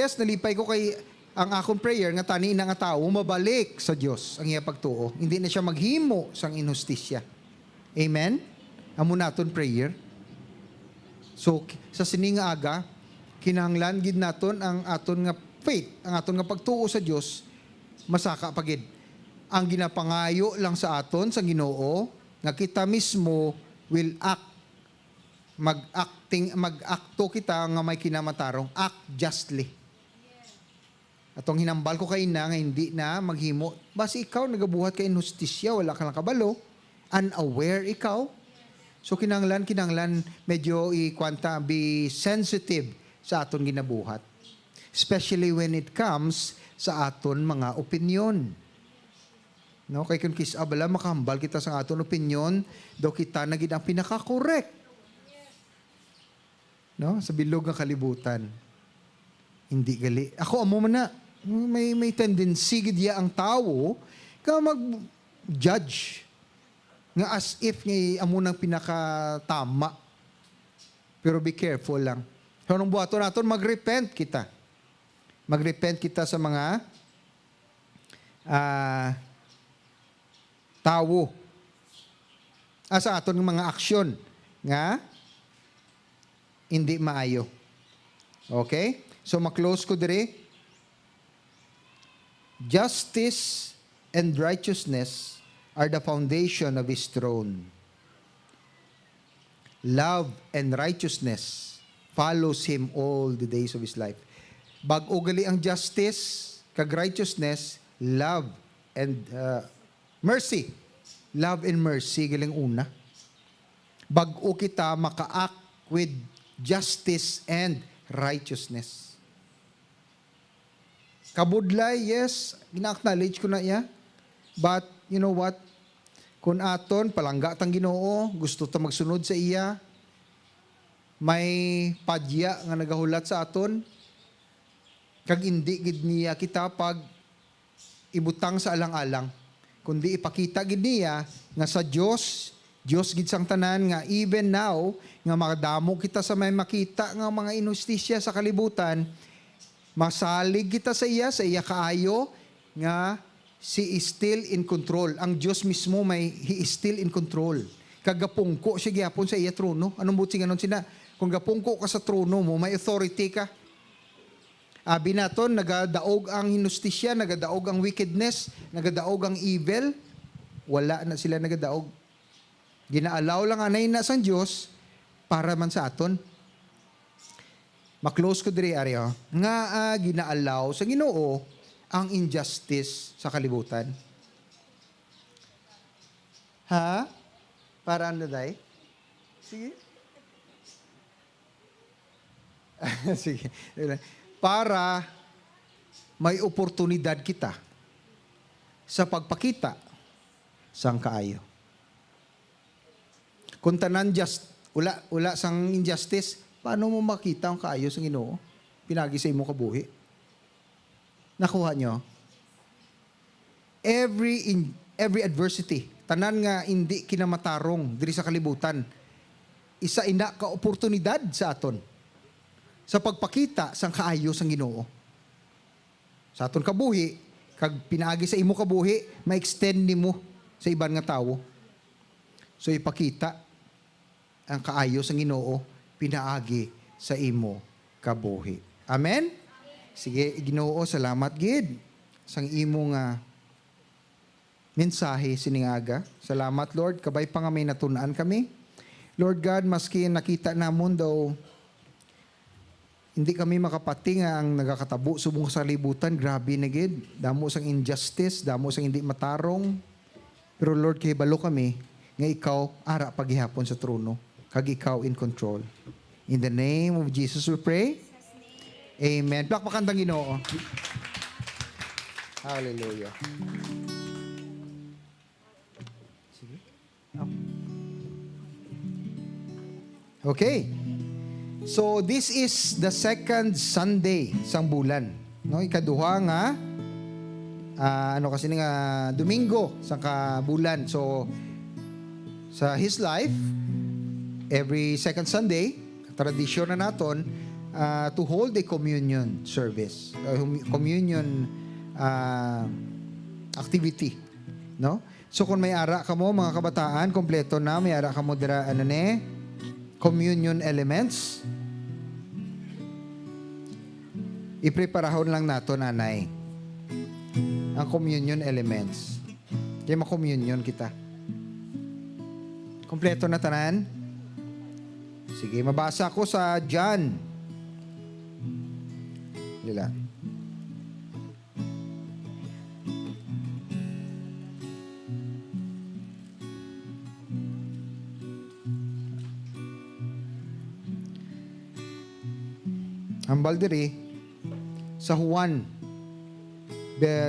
kay ang akong prayer nga tani na nga tao mabalik sa Dios ang iya pagtuo. Hindi na siya maghimo sang inhustisya. Amen? Amo naton prayer. So sa sining nga aga kinahanglan gid naton ang aton nga faith, ang aton nga pagtuo sa Dios masaka pagid. Ang ginapangayo lang sa aton sa Ginoo nga kita mismo will act mag-akto kita nga may kinamatarong, act justly. Atong hinambal ko kay na nga hindi na maghimo, basi ikaw nagabuhat kay inhustisya, wala ka lang kabalo, unaware ikaw, So kinanglan medyo be sensitive sa aton ginabuhat. Especially when it comes sa aton mga opinyon. No, kay kun abala makahambal kita sa aton opinyon, do kita na gid ang pinaka-correct. No, sa bilog nga kalibutan. Hindi gali. Ako amo man na may tendency gid ya ang tawo ka mag-judge nga as if nga amo nang pinaka-tama. Pero be careful lang. So, nung buhaton naton mag-repent kita. Mag-repent kita sa mga tawo. Sa aton ng mga aksyon nga hindi maayo. Okay? So ma-close ko dire. Justice and righteousness are the foundation of His throne. Love and righteousness follows Him all the days of His life. Bag-o gali ang justice, kag righteousness, love and mercy. Love and mercy galing una. Bag-o kita maka-act with justice and righteousness. Kabudlay, yes, ina-acknowledge ko na iya. But, you know what? Kung aton, palangga tang Ginoo, gusto ta magsunod sa iya, may padya nga nagahulat sa aton, kag hindi gid niya kita pag ibutang sa alang-alang. Kundi ipakita gid niya nga sa Dios gid sang tanan nga even now nga makadamo kita sa may makita nga mga inustisya sa kalibutan, masalig kita sa iya kaayo nga He is still in control. Ang Diyos mismo He is still in control. Kagapungko siya gyapon sa iya trono. Anong buti ganon sina? Kung gapungko ka sa trono mo, may authority ka. Abi naton, nagadaog ang hinustisya, nagadaog ang wickedness, nagadaog ang evil. Wala na sila nagadaog. Ginaalaw lang anay na sa Diyos para man sa aton. Ma-close ko diri ari nga ginaalaw sa Ginoo ang injustice sa kalibutan. Ha? Para ano day? Sige. Sige. Para may oportunidad kita sa pagpakita sang kaayo. Kung tanan ula sang injustice, paano mo makita ang kaayo sa Ginoo? Pinagi sa imo kabuhi. Nakuha nyo? Every adversity, tanan nga hindi kinamatarong diri sa kalibutan, isa ina ka oportunidad sa aton sa pagpakita sang kaayo sang Ginoo. Sa aton kabuhi, kag pinaagi sa imo kabuhi, ma-extend nimo sa iban nga tawo. So ipakita ang kaayo sang Ginoo pinaagi sa imo kabuhi. Amen? Sige, Ginoo, salamat gid sang imo nga mensahe siningaga. Salamat, Lord, kabay pa nga may natun-an kami. Lord God, maski nakita namon daw hindi kami makapati nga ang nagakatabo subong sa libutan, grabe na gid. Damo sang injustice, damo sang hindi matarong. Pero Lord, kay balo kami nga ikaw ara paghihapon sa trono, kag ikaw in control. In the name of Jesus we pray. Amen. Plakpakan tang Ginoo. Hallelujah. Sige. Okay. So this is the second Sunday sang bulan, no? Ikaduha nga kasi nga Domingo sang kabulan. So sa his life, every second Sunday, tradisyon na naton to hold a communion service, communion activity, no? So kung may ara ka mo mga kabataan, kompleto na may ara ka mo dira communion elements. Ipreparahon lang nato nanay ang communion elements. Kaya ma-communion kita. Kompleto na tanan? Sige, mabasa ko sa John. Lila. Hambal diri sa Juan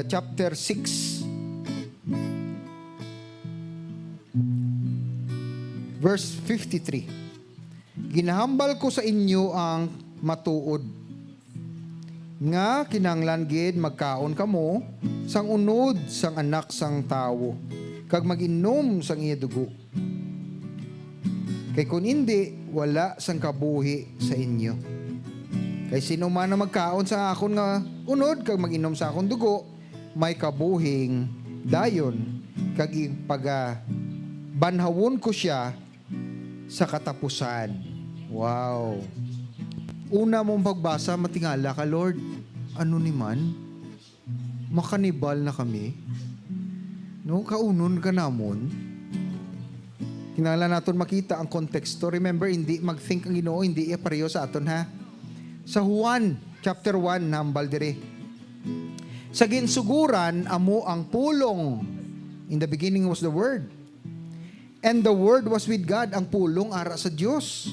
chapter 6 verse 53. Ginahambal ko sa inyo ang matuod nga kinahanglan gid magkaon kamo sang unod sang anak sang tawo kag mag-inom sang iya dugo. Kay kun hindi wala sang kabuhi sa inyo. Kay sino man na magkaon sa akon nga unod kag mag-inom sa akon dugo, may kabuhing dayon kag banhawon ko siya sa katapusan. Wow. Una mong pagbasa, matingala ka, Lord, ano ni man? Makanibal na kami. No, kaunon ka namon. Kinala natin makita ang konteksto. Remember, hindi mag-think ang Ginoo, hindi pareho sa aton ha. Sa Juan, chapter 1, hambal dire. Sa ginsuguran, amo ang pulong. In the beginning was the Word. And the Word was with God, ang pulong ara sa Diyos.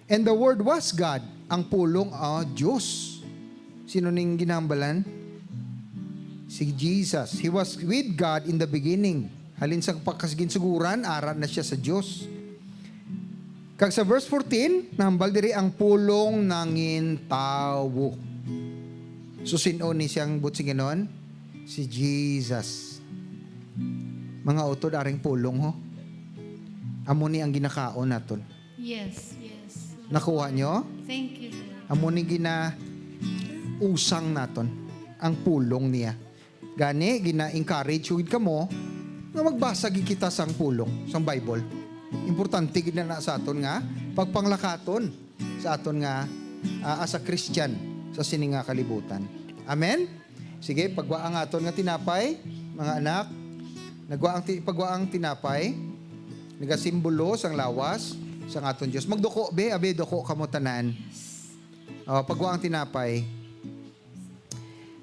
And the Word was God, ang pulong Diyos. Sino ning ginambalan? Si Jesus. He was with God in the beginning. Halin sa pagkaginsuguran, ara na siya sa Diyos. Kag sa verse 14, nahambal diri ang pulong nangin tawo. So sino ni siyang butsing ganon? Si Jesus. Mga utod aring pulong ho. Amo ni ang ginakaon naton. Yes, yes. Nakuha nyo? Thank you, Lord. Amo ni usang naton ang pulong niya. Gani gina-encourage gid kamo nga magbasa gid kita sang pulong sang Bible. Importante gid na sa aton nga pagpanglakaton sa aton nga as a Christian sa sini nga kalibutan. Amen. Sige, pagwaang aton nga tinapay, mga anak. Pagwaang tinapay, nagasimbolo sang lawas sang aton Dios. Magduko be, abe duko kamo tanan. Pagwaang tinapay.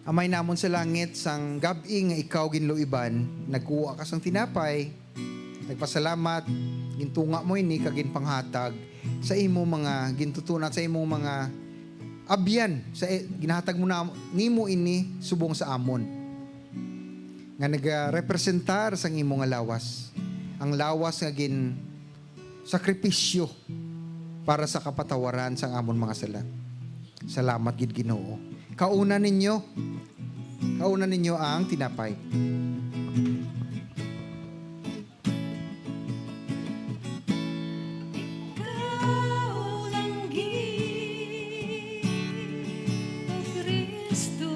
Amay namon sa langit sang gabi nga ikaw ginluiban, nagkuha ka sang tinapay, nagpasalamat, gintunga mo ini kagin panghatag sa imo mga gintutunan sa imo mga abyan sa ginahatag mo na nimo ini subong sa amon. Nga nagarepresentar sang imo nga lawas. Ang lawas nga gin sakripisyo para sa kapatawaran sang amon mga sala. Salamat gid Ginoo. Kauna ninyo ang tinapay. Ikaw lang gid, O Kristo,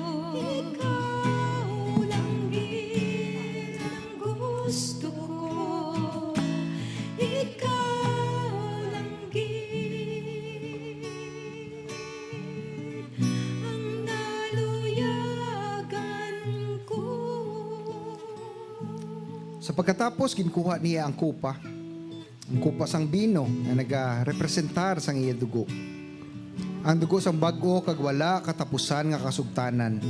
ikaw lang gid ang gusto ko. Ikaw lang gid ang naluyagan ko. Sa pagkatapos, ginkuha niya ang kupa. Ang kupa sang bino na nagarepresentar sang iya dugo. Ang dugo sang bag-o kag wala katapusan nga kasugtanan.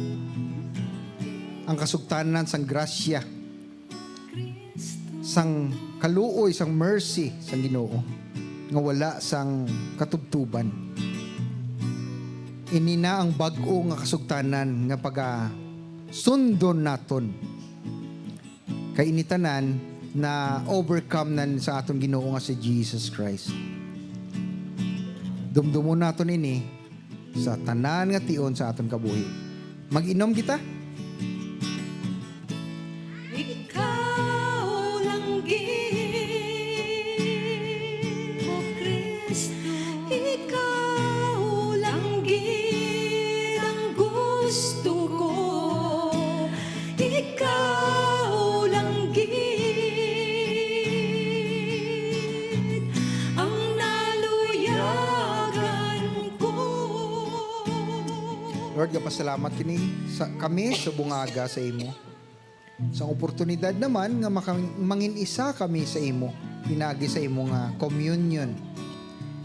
Ang kasugtanan sang grasya. Sang kaluoy, sang mercy sang Ginoo. Nga wala sang katubtuban. Ini na ang bag-o nga kasugtanan nga sundon naton. Kay initanan na overcome nan sa aton Ginoo nga si Jesus Christ. Dumdumon naton ini sa tanan nga tion sa aton kabuhi. Mag-inom kita. Ikaw lang gid, O Kristo, ikaw lang gid ang gusto ko. Ikaw lang gid ang naluyagan ko. Lord, kapasalamat kami sa bungaga sa imo. Sa oportunidad naman nga mangin-isa kami sa imo. Pinagi sa imo nga communion.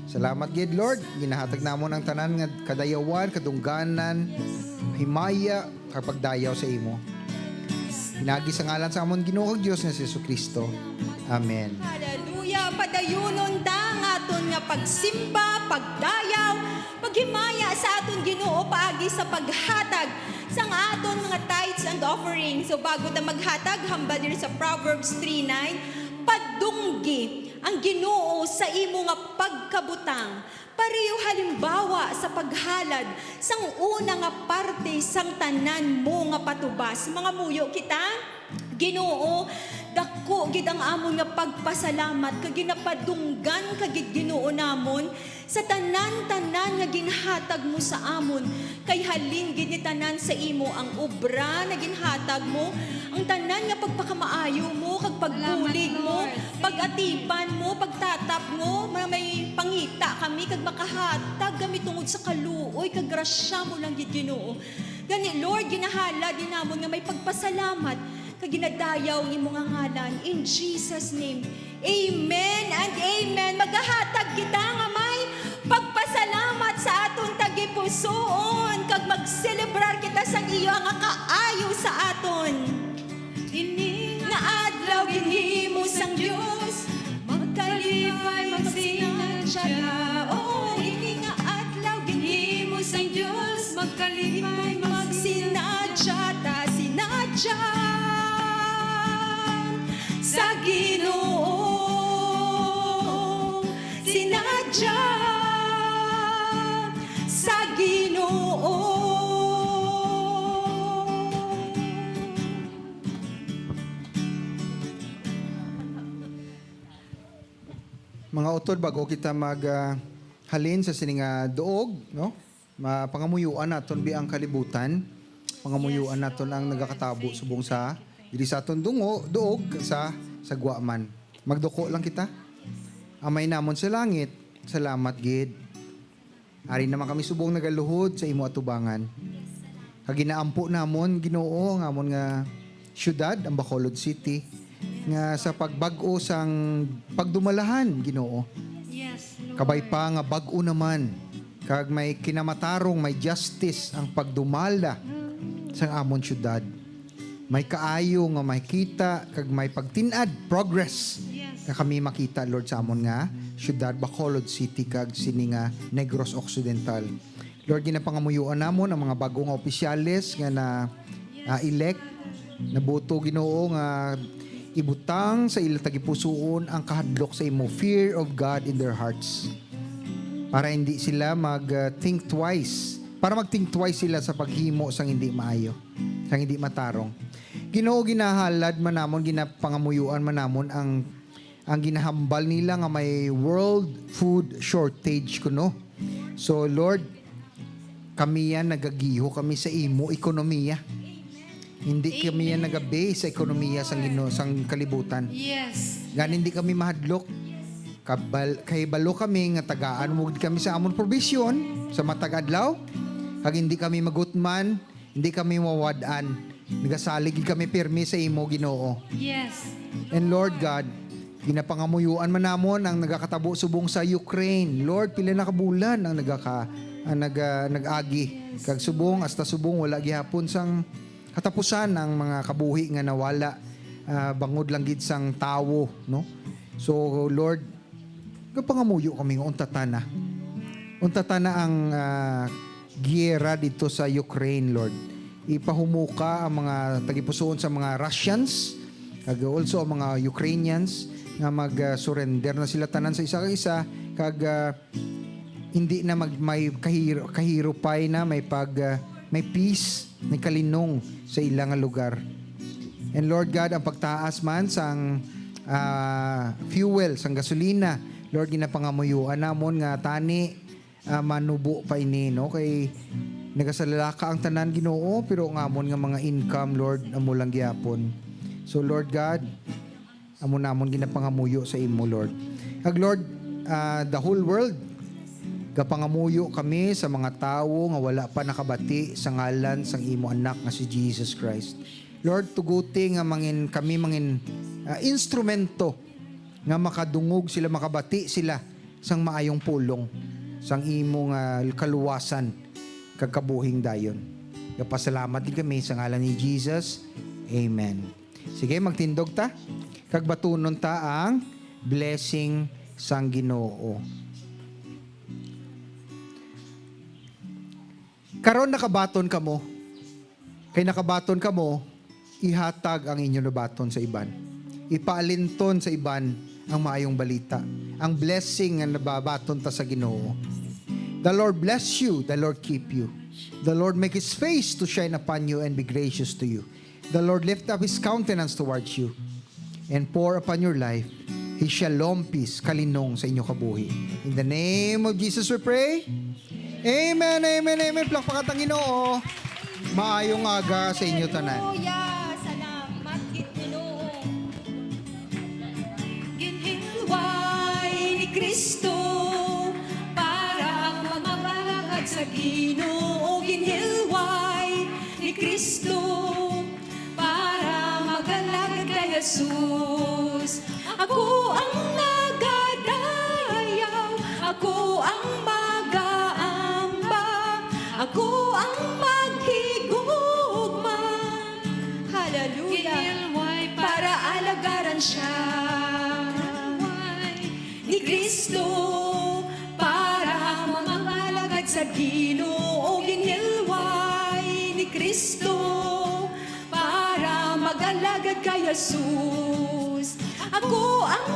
Salamat gid Lord, ginahatag namon ang tanan nga kadayawan, kadungganan, himaya kapag dayaw sa imo. Pinagi sa ngalan sa amon Ginoo Dios nga si Jesucristo. Amen. Hallelujah! Padayunon da nga aton nga pagsimba, pagdayaw, paghimaya sa aton ang Ginoo paagi sa paghatag sang aton mga tithes and offerings. So bago ta maghatag, hambal diri sa Proverbs 3:9, padunggi ang Ginoo sa imo nga pagkabutang. Pareho halimbawa sa paghalad sang una nga parte sang tanan mo nga patubas. Mga muyo kita, Ginoo, dako gid ang amon nga pagpasalamat kag ginapadunggan kag Ginoo namon sa tanan-tanan nga ginhatag mo sa amon. Kay halin gid ni tanan sa imo ang obra na ginhatag mo, ang tanan nga pagpakamaayo mo kag pagbulig mo, pag-atipan mo, pagtatap mo, may pangita kami kag makahatag kami tungod sa kaluoy kag grasya mo lang gid Ginoo. Gani Lord, ginahala din namon nga may pagpasalamat kag ginadayaw imo nga ngalan in Jesus name. Amen and amen. Maghahatag kita nga may pagpasalamat sa aton tagipusoon kag magselebrar kita sa iyo nga kaayo sa aton. Ini nga adlaw ginhimo sang Dios, magkalipay magsinadya. Oh, ini nga adlaw ginhimo sang Dios, magkalipay magsinadya ta sinadya sa Ginoo. Sinadya sa Ginoo. Mga utod, bago kita halin sa sining doog, no? Pangamuyuan naton biang kalibutan. Pangamuyuan naton ang nagakatabo subong sa diri sa aton doog sa Guaman. Magduko lang kita. Amay namon sa langit, salamat gid. Ari naman kami subong nagaluhod sa imo atubangan. Kag ginaampo namon Ginoo ang amon nga syudad, ang Bacolod City, nga sa pagbag-o sang pagdumalahan Ginoo. Yes, Lord. Kabay pa nga bag-o naman. Kag may kinamatarong, may justice ang pagdumala sang amon syudad. May kaayo nga makita kag may pagtinad, progress Yes. nga kami makita Lord sa amon nga syudad Bacolod City kag sini nga Negros Occidental. Lord, ginapangamuyuan namon ang mga bagong opisyales nga na elect nabuto Ginoo nga ibutang sa ila tagipusoon ang kahadlok sa imo, fear of God in their hearts. Para hindi sila mag-think twice. Para mag-think twice sila sa paghimo sang hindi maayo, sang hindi matarong. Ginoo, ginahalad man namon, ginapangamuyuan man namon ang ginahambal nila nga may world food shortage kuno. So Lord, kami yan nagagiho kami sa imo ekonomiya. Hindi kami yan nagabase sa ekonomiya sang kalibutan. Yes. Gan hindi kami mahadlok. Kay balo kami nga tagaan mo kami sa amon provision sa matag adlaw. Kag hindi kami magutman, hindi kami mawadan. Nagasalig kami pirmi sa imo Ginoo. Yes. And Lord God, ginapangamuyuan man namon ang nagakatabo subong sa Ukraine. Lord, pila na kabulan ang nag-agi. Kag subong hasta subong wala gihapon sang katapusan ng mga kabuhi nga nawala, bangod lang gid sang tawo, no? So Lord, gapangamuyo kami nga untata na ang giyera dito sa Ukraine, Lord. Ipahumuka ang mga tagipusoon sa mga Russians, kag also ang mga Ukrainians nga mag-surrender na sila tanan sa isa-isa, kag hindi na may kahirupay na may peace, may kalinong sa ilang lugar. And Lord God, ang pagtaas man sang fuel, sang gasolina, Lord, ginapangamuyuan namon nga tani manubo pa ini, no? Kay nagasalalaka ang tanan Ginoo, pero ngamon nga mga income, Lord, amo lang gyapon. So Lord God, amo namon ginapangamuyo sa imo, Lord. Kag Lord, the whole world gapangamuyo kami sa mga tawo nga wala pa nakabati sa ngalan sang imo anak nga si Jesus Christ. Lord, tuguti nga kami instrumento nga makadungog sila, makabati sila sang maayong pulong sang imo nga kaluwasan kag kabuhing dayon. Gapasalamat din kami sa ngalan ni Jesus. Amen. Sige, magtindog ta. Kag batunon ta ang blessing sang Ginoo. Karon nakabaton ka mo. Kay nakabaton ka mo, ihatag ang inyong nabaton sa iban. Ipaalinton sa iban ang maayong balita. Ang blessing nga nababaton ta sa Ginoo. The Lord bless you, the Lord keep you. The Lord make His face to shine upon you and be gracious to you. The Lord lift up His countenance towards you and pour upon your life His shalom peace, kalinong sa inyong kabuhi. In the name of Jesus we pray. Amen, amen, amen. Plakpakat ang Ginoo. Maayong aga sa inyo tanan. Hallelujah! Salamat gid Ginoo. Ginhilway ni Kristo para mamabalakad sa Ginoo. Ginhilway ni Kristo para magalagad kay Jesus. Ako ang nagadayaw, ako ang mag-aambag, ako ang maghigugma. Hallelujah! Ginhilway Para alagaran siya ni Kristo para mamahalagad sa Ginoo. Ginhilway ni Kristo para magalagad kay Jesus. Ako ang